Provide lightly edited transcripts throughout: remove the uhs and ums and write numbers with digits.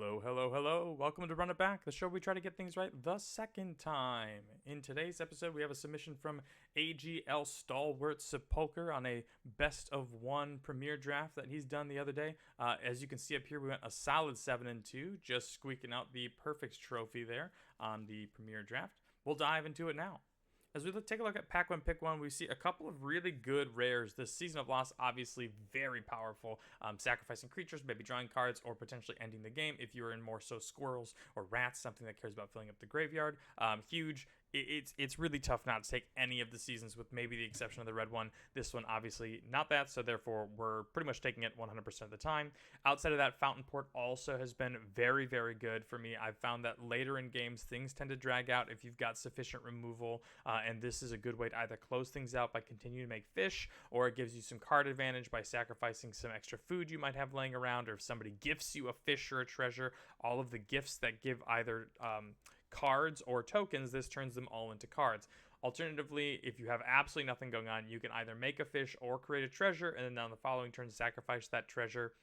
Hello, hello, hello. Welcome to Run It Back, the show where we try to get things right the second time. In today's episode, we have a submission from AGL Stalwart Sepulcher on a best of one premiere draft that he's done the other day. As you can see up here, we went a solid 7-2, just squeaking out the perfect trophy there on the premiere draft. We'll dive into it now. As we take a look at Pack 1 Pick 1, we see a couple of really good rares. This Season of Loss, obviously very powerful. Sacrificing creatures, maybe drawing cards, or potentially ending the game if you're in more so squirrels or rats, something that cares about filling up the graveyard. Huge. It's really tough not to take any of the seasons, with maybe the exception of the red one. This one obviously not that, so therefore we're pretty much taking it 100% of the time. Outside of that, Fountain Port also has been very, very good for me. I've found that later in games things tend to drag out if you've got sufficient removal, and this is a good way to either close things out by continuing to make fish, or it gives you some card advantage by sacrificing some extra food you might have laying around, or if somebody gifts you a fish or a treasure, all of the gifts that give either cards or tokens, this turns them all into cards. Alternatively, if you have absolutely nothing going on, you can either make a fish or create a treasure, and then on the following turn sacrifice that treasure.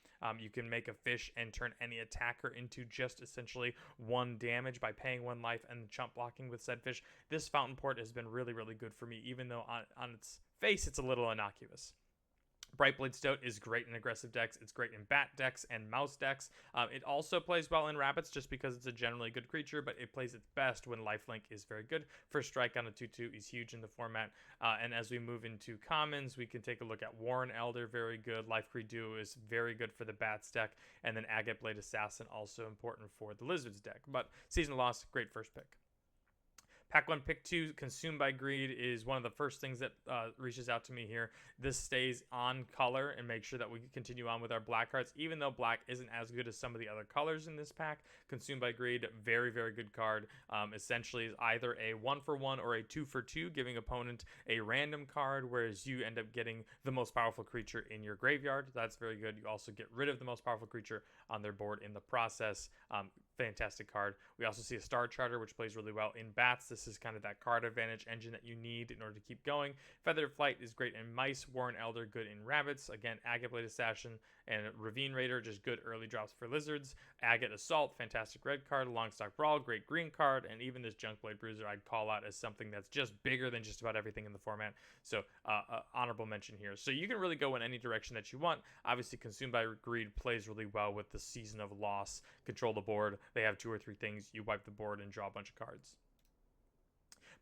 You can make a fish and turn any attacker into just essentially 1 damage by paying 1 life and chump blocking with said fish. This Fountain Port has been really, really good for me, even though on its face it's a little innocuous. Brightblade Stoat is great in aggressive decks. It's great in bat decks and mouse decks. It also plays well in rabbits just because it's a generally good creature, but it plays its best when Lifelink is very good. First strike on a 2/2 is huge in the format. And as we move into commons, we can take a look at Warren Elder, very good. Life Creed Duo is very good for the bats deck. And then Agate Blade Assassin, also important for the lizards deck. But Season of Loss, great first pick. Pack 1 Pick 2, Consumed by Greed, is one of the first things that reaches out to me here. This stays on color and makes sure that we can continue on with our black cards, even though black isn't as good as some of the other colors in this pack. Consumed by Greed, very, very good card. Essentially is either a 1-for-1 or a 2-for-2, giving opponent a random card, whereas you end up getting the most powerful creature in your graveyard. That's very good. You also get rid of the most powerful creature on their board in the process. Fantastic card. We also see a Star Charter, which plays really well in bats. This is kind of that card advantage engine that you need in order to keep going. Feathered Flight is great in mice. Warren Elder, good in rabbits. Again, Agate Blade Assassin and Ravine Raider, just good early drops for lizards. Agate Assault, fantastic red card. Longstock Brawl, great green card. And even this Junkblade Bruiser I'd call out as something that's just bigger than just about everything in the format. So honorable mention here. So you can really go in any direction that you want. Obviously, Consumed by Greed plays really well with the Season of Loss. Control the board. They have 2 or 3 things. You wipe the board and draw a bunch of cards.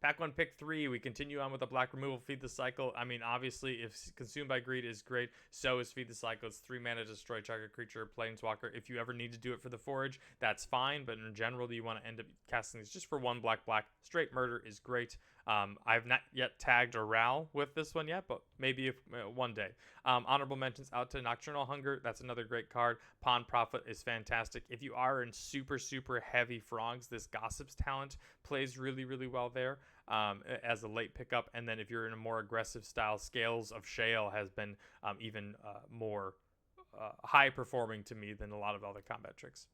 Pack 1 Pick 3, we continue on with the black removal, Feed the Cycle. I mean, obviously, if Consumed by Greed is great, so is Feed the Cycle. It's 3 mana, destroy target creature, planeswalker. If you ever need to do it for the Forge, that's fine, but in general, you want to end up casting these just for 1 black. Straight Murder is great. I've not yet tagged a Ral with this one yet, but maybe one day. Honorable mentions out to Nocturnal Hunger. That's another great card. Pawn Prophet is fantastic. If you are in super, super heavy frogs, this Gossip's Talent plays really, really well there as a late pickup. And then if you're in a more aggressive style, Scales of Shale has been even more high performing to me than a lot of other combat tricks.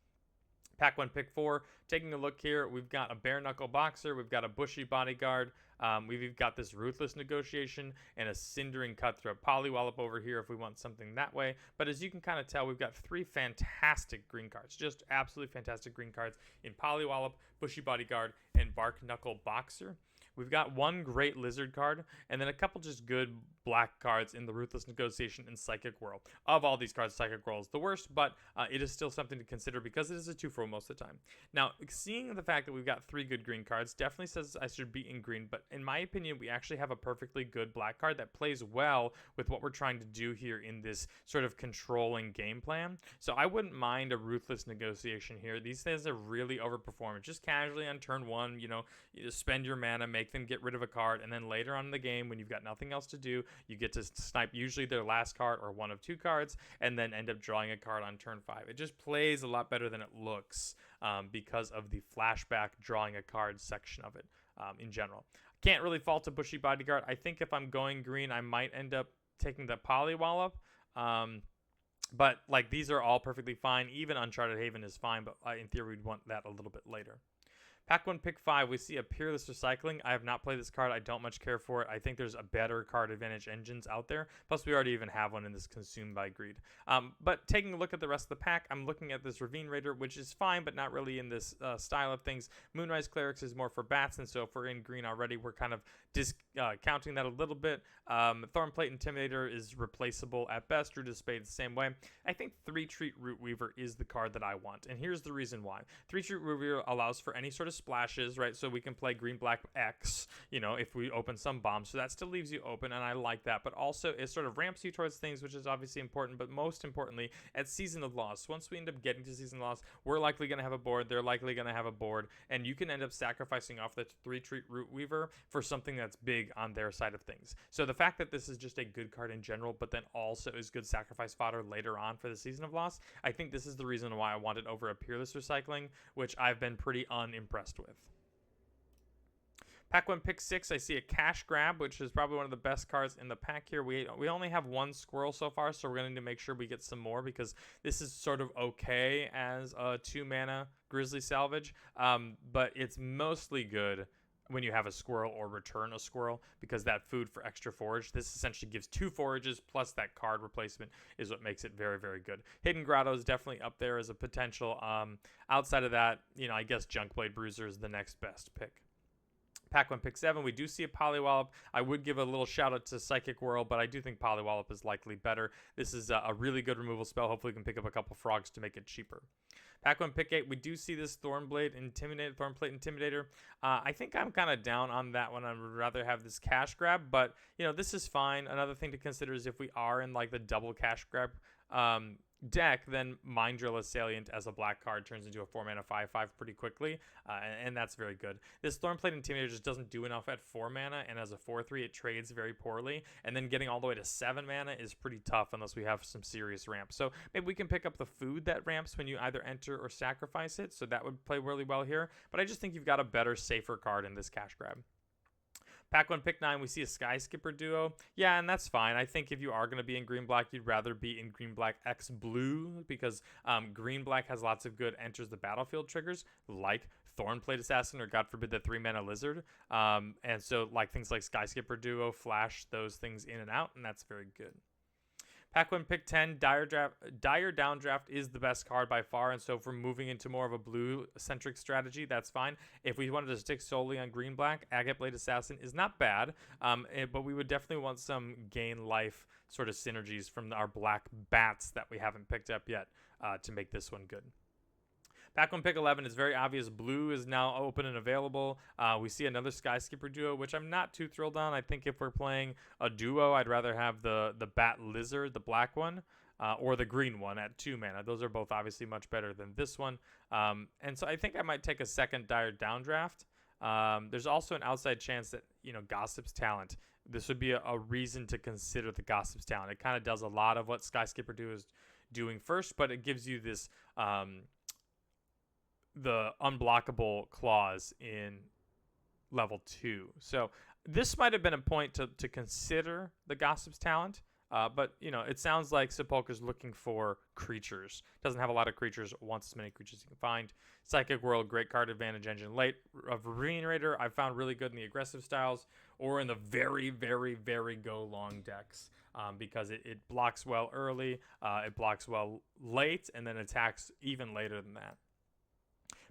Pack 1 Pick 4, taking a look here, we've got a Bare Knuckle Boxer, we've got a Bushy Bodyguard, we've got this Ruthless Negotiation, and a Cindering Cutthroat. Polywallop over here if we want something that way. But as you can kind of tell, we've got 3 fantastic green cards, just absolutely fantastic green cards in Polywallop, Bushy Bodyguard, and Bark Knuckle Boxer. We've got 1 great lizard card, and then a couple just good black cards in the Ruthless Negotiation and Psychic Whirl. Of all these cards, Psychic Whirl is the worst, but it is still something to consider because it is a 2-for most of the time. Now, seeing the fact that we've got 3 good green cards definitely says I should be in green, but in my opinion, we actually have a perfectly good black card that plays well with what we're trying to do here in this sort of controlling game plan. So I wouldn't mind a Ruthless Negotiation here. These things are really overperforming. Just casually on turn 1, you just spend your mana, make them get rid of a card, and then later on in the game when you've got nothing else to do, you get to snipe usually their last card or 1 of 2 cards and then end up drawing a card on turn 5. It just plays a lot better than it looks because of the flashback drawing a card section of it in general. Can't really fault a Bushy Bodyguard. I think if I'm going green, I might end up taking the Polywallop. But like these are all perfectly fine. Even Uncharted Haven is fine, but in theory we'd want that a little bit later. Pack 1, pick 5, we see a Peerless Recycling. I have not played this card. I don't much care for it. I think there's a better card advantage engines out there. Plus, we already even have one in this Consumed by Greed. But taking a look at the rest of the pack, I'm looking at this Ravine Raider, which is fine, but not really in this style of things. Moonrise Clerics is more for bats, and so if we're in green already, we're kind of discounting that a little bit. Thornplate Intimidator is replaceable at best. Root of Spades the same way. I think 3-treat Root Weaver is the card that I want, and here's the reason why. 3-treat Root Weaver allows for any sort of splashes, right? So we can play green, black, X, if we open some bombs. So that still leaves you open, and I like that. But also, it sort of ramps you towards things, which is obviously important. But most importantly, at Season of Loss, once we end up getting to Season of Loss, we're likely going to have a board. They're likely going to have a board. And you can end up sacrificing off the 3-treat Root Weaver for something that's big on their side of things. So the fact that this is just a good card in general, but then also is good sacrifice fodder later on for the Season of Loss, I think this is the reason why I want it over a Peerless Recycling, which I've been pretty unimpressed with. Pack 1, pick 6, I see a Cash Grab, which is probably one of the best cards in the pack here. We only have one Squirrel so far, so we're going to need to make sure we get some more, because this is sort of okay as a 2-mana Grizzly Salvage, but it's mostly good when you have a Squirrel or return a Squirrel, because that food for extra forage, this essentially gives 2 forages plus that card replacement is what makes it very, very good. Hidden Grotto is definitely up there as a potential. Outside of that, I guess Junkblade Bruiser is the next best pick. Pack 1, pick 7, we do see a Poliwallop. I would give a little shout out to Psychic Whirl, but I do think Poliwallop is likely better. This is a really good removal spell. Hopefully we can pick up a couple frogs to make it cheaper. Pack 1, pick 8, we do see this Thornplate Intimidator. I think I'm kind of down on that one. I would rather have this Cash Grab, but this is fine. Another thing to consider is if we are in like the double Cash Grab deck, then Mind Drill Assailant as a black card turns into a 4-mana 5/5 pretty quickly, and that's very good. This Thornplate Intimidator just doesn't do enough at 4 mana, and as a 4/3 it trades very poorly, and then getting all the way to 7 mana is pretty tough unless we have some serious ramps. So maybe we can pick up the food that ramps when you either enter or sacrifice it, so that would play really well here, but I just think you've got a better, safer card in this Cash Grab. Pack 1, pick 9, we see a Sky Skipper duo. Yeah, and that's fine. I think if you are going to be in green-black, you'd rather be in green-black X blue, because green-black has lots of good enters the battlefield triggers, like Thornplate Assassin or, God forbid, the 3-mana Lizard. And so things like Sky Skipper duo flash those things in and out, and that's very good. Pack 1, pick 10, Dire Downdraft is the best card by far, and so if we're moving into more of a blue-centric strategy, that's fine. If we wanted to stick solely on green-black, Agate Blade Assassin is not bad, but we would definitely want some gain life sort of synergies from our black bats that we haven't picked up yet to make this one good. Pack 1, pick 11 is very obvious. Blue is now open and available. We see another Sky Skipper duo, which I'm not too thrilled on. I think if we're playing a duo, I'd rather have the Bat Lizard, the black one, or the green one at 2 mana. Those are both obviously much better than this one. And so I think I might take a second Dire Downdraft. There's also an outside chance that, Gossip's Talent. This would be a reason to consider the Gossip's Talent. It kind of does a lot of what Sky Skipper duo is doing first, but it gives you this the unblockable clause in level 2. So this might have been a point to consider the Gossip's Talent, but it sounds like Sepulchre's looking for creatures. Doesn't have a lot of creatures, wants as many creatures you can find. Psychic Whirl, great card advantage engine late. Ravine Raider I found really good in the aggressive styles or in the very, very, very go long decks. Because it blocks well early, it blocks well late, and then attacks even later than that.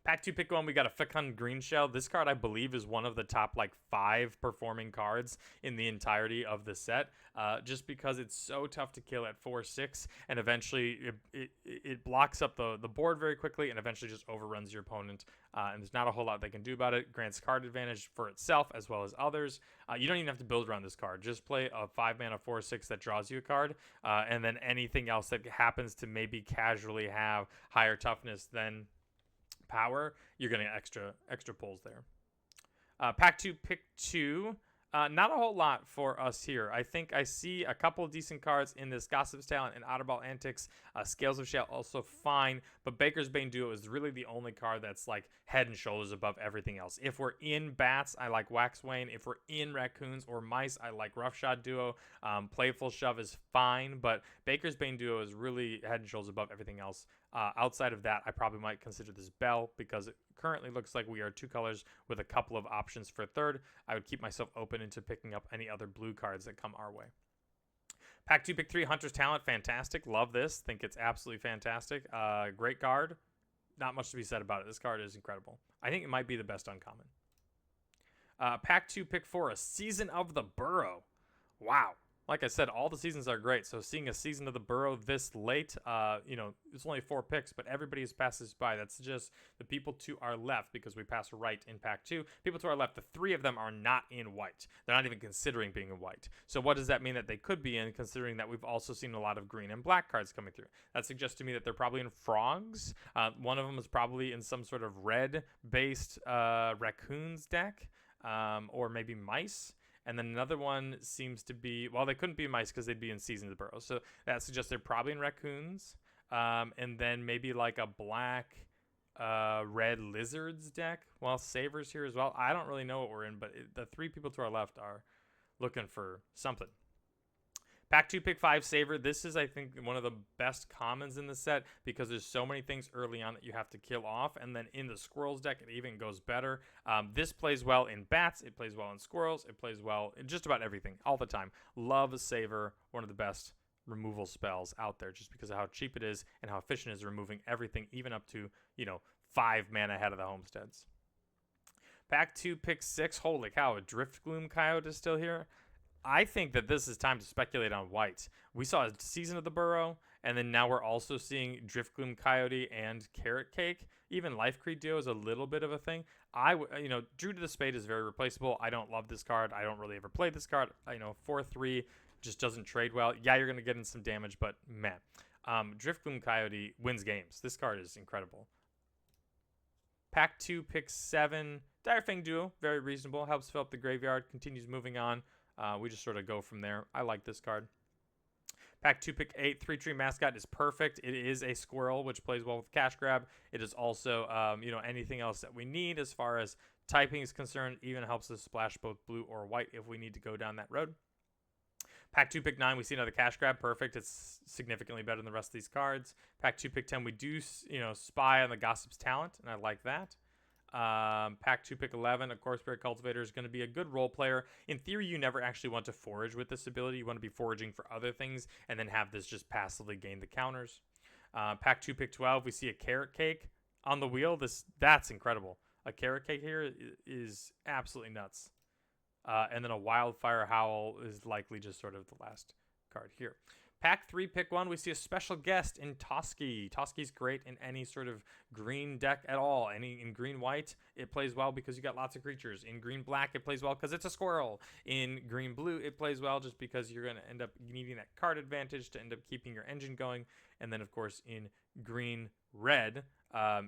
Pack 2, pick 1, we got a Fecund Greenshell. This card, I believe, is one of the top 5 performing cards in the entirety of the set, just because it's so tough to kill at 4/6, and eventually it blocks up the board very quickly and eventually just overruns your opponent, and there's not a whole lot they can do about it. Grants card advantage for itself as well as others. You don't even have to build around this card. Just play a 5-mana 4/6 that draws you a card, and then anything else that happens to maybe casually have higher toughness than power, you're getting extra pulls there. Pack 2, pick 2. Not a whole lot for us here. I think I see a couple of decent cards in this Gossip's Talent and Otterball Antics. Scales of Shale also fine, but Baker's Bane Duo is really the only card that's head and shoulders above everything else. If we're in bats, I like Waxwayne. If we're in raccoons or mice, I like Roughshod Duo. Playful Shove is fine, but Baker's Bane Duo is really head and shoulders above everything else. Outside of that, I probably might consider this Bell because it currently looks like we are 2 colors with a couple of options for third. I would keep myself open into picking up any other blue cards that come our way. Pack 2, pick 3, Hunter's Talent. Fantastic. Love this. Think it's absolutely fantastic. Great card. Not much to be said about it. This card is incredible. I think it might be the best uncommon. Pack 2, pick 4, a Season of the Burrow. Wow. Like I said, all the seasons are great. So seeing a Season of the Burrow this late, it's only 4 picks, but everybody has passed this by. That's just the people to our left because we pass right in pack 2. People to our left, the 3 of them are not in white. They're not even considering being in white. So what does that mean that they could be in, considering that we've also seen a lot of green and black cards coming through? That suggests to me that they're probably in frogs. One of them is probably in some sort of red-based raccoons deck, or maybe mice. And then another one seems to be, well, they couldn't be mice because they'd be in Season of the Burrow. So that suggests they're probably in raccoons. And then maybe like a black, red lizards deck. Well, Savers here as well. I don't really know what we're in, but the 3 people to our left are looking for something. Pack 2, pick 5, Saver. This is, I think, one of the best commons in the set because there's so many things early on that you have to kill off. And then in the Squirrels deck, it even goes better. This plays well in bats. It plays well in squirrels. It plays well in just about everything all the time. Love Saver, one of the best removal spells out there just because of how cheap it is and how efficient it is removing everything, even up to, 5 mana ahead of the homesteads. Pack 2, pick 6. Holy cow, a Driftgloom Coyote is still here. I think that this is time to speculate on white. We saw a Season of the Burrow, and then now we're also seeing Driftgloom Coyote and Carrot Cake. Even Life Creed Duo is a little bit of a thing. Drew to the Spade is very replaceable. I don't love this card. I don't really ever play this card. 4/3 just doesn't trade well. Yeah, you're going to get in some damage, but man. Driftgloom Coyote wins games. This card is incredible. Pack 2, pick 7. Direfang Duo, very reasonable. Helps fill up the graveyard. Continues moving on. We just sort of go from there. I like this card. Pack 2, pick 8. 3-Tree Mascot is perfect. It is a squirrel, which plays well with Cash Grab. It is also, anything else that we need as far as typing is concerned. Even helps us splash both blue or white if we need to go down that road. Pack 2, pick 9. We see another Cash Grab. Perfect. It's significantly better than the rest of these cards. Pack 2, pick 10. We do, spy on the Gossip's Talent, and I like that. Pack 2, pick 11. Of course, Spirit Cultivator is going to be a good role player. In theory, you never actually want to forage with this ability. You want to be foraging for other things and then have this just passively gain the counters. Pack 2, pick 12. We see a Carrot Cake on the wheel. That's incredible. A Carrot Cake here is absolutely nuts. And then a Wildfire Howl is likely just sort of the last card here. Pack 3, pick 1. We see a special guest in Toski. Toski's great in any sort of green deck at all. In green-white, it plays well because you got lots of creatures. In green-black, it plays well because it's a squirrel. In green-blue, it plays well just because you're going to end up needing that card advantage to end up keeping your engine going. And then, of course, in green-red,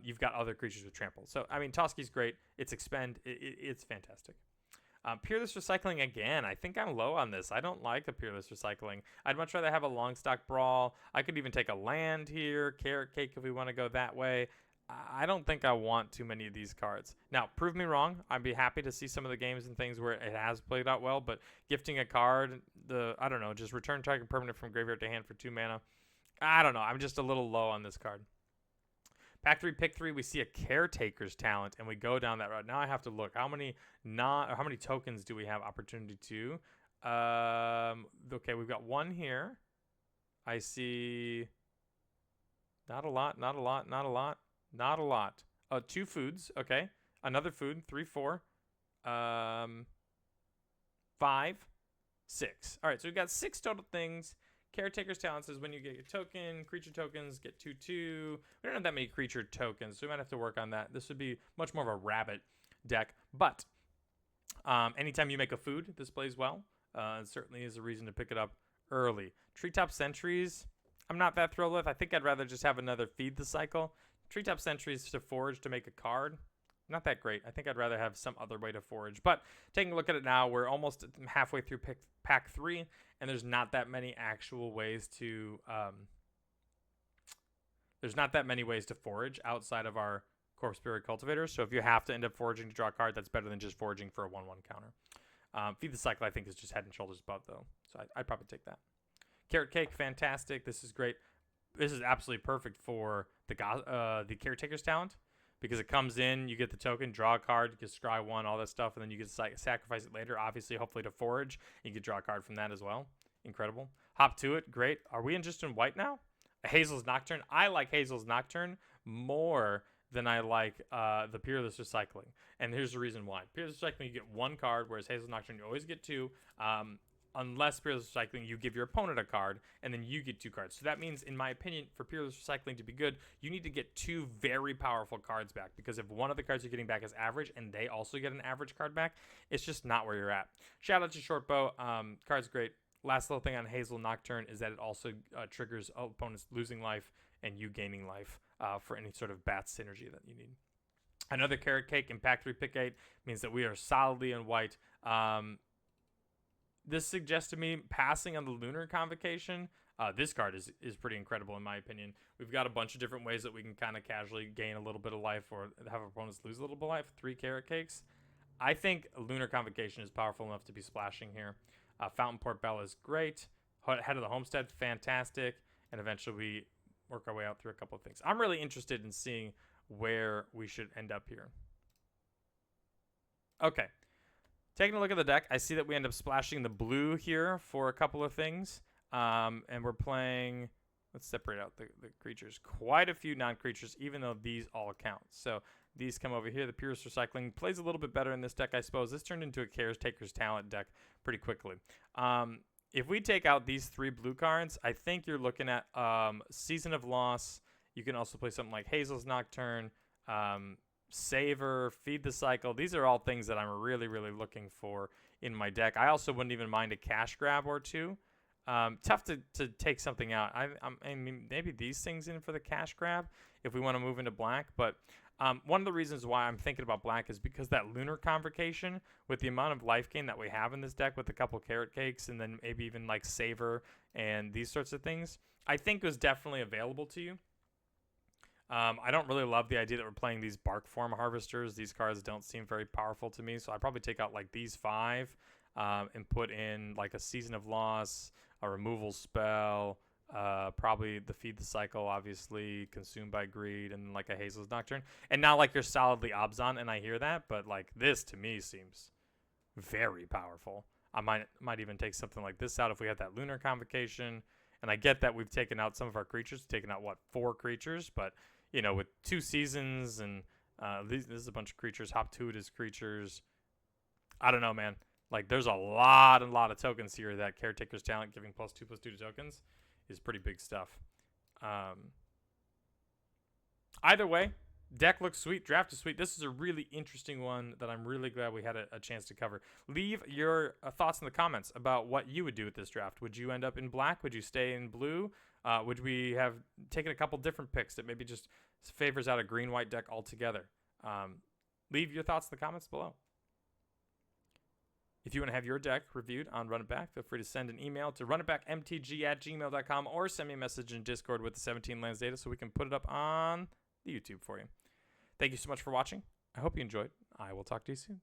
you've got other creatures with trample. So, Toski's great. It's expend. It's fantastic. Peerless Recycling again. I think I'm low on this. I don't like a Peerless Recycling. I'd much rather have a Longstock Brawl. I could even take a land here, Carrot Cake if we want to go that way. I don't think I want too many of these cards. Now, prove me wrong. I'd be happy to see some of the games and things where it has played out well, but gifting a card, just return target permanent from graveyard to hand for 2 mana. I don't know. I'm just a little low on this card. Pack 3, pick 3, we see a Caretaker's Talent, and we go down that route. Now I have to look. How many tokens do we have opportunity to? Okay, we've got 1 here. I see not a lot. 2 foods, okay. Another food, 3, 4. 5, 6. All right, so we've got 6 total things. Caretaker's Talents is when you get your token. Creature tokens get 2/2. We don't have that many creature tokens, so we might have to work on that. This would be much more of a rabbit deck. But anytime you make a food, this plays well. It certainly is a reason to pick it up early. Treetop Sentries, I'm not that thrilled with. I think I'd rather just have another Feed the Cycle. Treetop Sentries to forage to make a card. Not that great. I think I'd rather have some other way to forage. But taking a look at it now, we're almost halfway through pack 3, and there's not that many actual ways to forage outside of our Corpse Spirit Cultivators. So if you have to end up foraging to draw a card, that's better than just foraging for a 1/1 counter. Feed the Cycle, I think, is just head and shoulders above, though. So I'd probably take that. Carrot Cake, fantastic. This is great. this is absolutely perfect for the Caretaker's talent, because it comes in, you get the token, draw a card, you can scry one, all that stuff, and then you can sacrifice it later, obviously, hopefully to forage. You can draw a card from that as well. Incredible. Hop to it, great. Are we just in white now? Hazel's Nocturne. I like Hazel's Nocturne more than I like the Peerless Recycling. And here's the reason why. Peerless Recycling, you get one card, whereas Hazel's Nocturne, you always get two. Unless Peerless Recycling, you give your opponent a card, and then you get two cards. So that means, in my opinion, for Peerless Recycling to be good, you need to get two very powerful cards back. Because if one of the cards you're getting back is average, and they also get an average card back, it's just not where you're at. Shout out to Shortbow. Card's great. Last little thing on Hazel Nocturne is that it also triggers opponents losing life and you gaining life for any sort of bat synergy that you need. Another Carrot Cake, Impact 3 Pick 8, means that we are solidly in white. This suggests to me passing on the Lunar Convocation. This card is pretty incredible in my opinion. We've got a bunch of different ways that we can kind of casually gain a little bit of life or have opponents lose a little bit of life. 3 Carrot Cakes. I think Lunar Convocation is powerful enough to be splashing here. Fountain Port Bell is great. Head of the Homestead, fantastic. And eventually we work our way out through a couple of things. I'm really interested in seeing where we should end up here. Okay. Taking a look at the deck, I see that we end up splashing the blue here for a couple of things. And we're playing, let's separate out the creatures. Quite a few non-creatures, even though these all count. So these come over here. The Purest Recycling plays a little bit better in this deck, I suppose. This turned into a Caretaker's Talent deck pretty quickly. If we take out these 3 blue cards, I think you're looking at Season of Loss. You can also play something like Hazel's Nocturne, Savor, Feed the Cycle. These are all things that I'm really, really looking for in my deck. I also wouldn't even mind a cash grab or two. Tough to take something out. I mean, maybe these things in for the cash grab if we want to move into black. But one of the reasons why I'm thinking about black is because that Lunar Convocation, with the amount of life gain that we have in this deck with a couple Carrot Cakes and then maybe even like Savor and these sorts of things, I think was definitely available to you. I don't really love the idea that we're playing these Bark Form Harvesters. These cards don't seem very powerful to me, so I'd probably take out like these 5 and put in like a Season of Loss, a removal spell, probably the Feed the Cycle, obviously, Consumed by Greed, and like a Hazel's Nocturne. And now like you're solidly Obzon, and I hear that, but like this to me seems very powerful. I might even take something like this out if we had that Lunar Convocation. And I get that we've taken out some of our creatures, taken out, what, 4 creatures, but you know, with 2 seasons and this is a bunch of creatures, Hop-Tuitus creatures. I don't know, man. Like, there's a lot of tokens here that Caretaker's Talent giving +2/+2 to tokens is pretty big stuff. Either way, deck looks sweet, draft is sweet. This is a really interesting one that I'm really glad we had a chance to cover. Leave your thoughts in the comments about what you would do with this draft. Would you end up in black? Would you stay in blue? Would we have taken a couple different picks that maybe just favors out a green-white deck altogether? Leave your thoughts in the comments below. If you want to have your deck reviewed on Run It Back, feel free to send an email to runitbackmtg@gmail.com or send me a message in Discord with the 17 lands data so we can put it up on the YouTube for you. Thank you so much for watching. I hope you enjoyed. I will talk to you soon.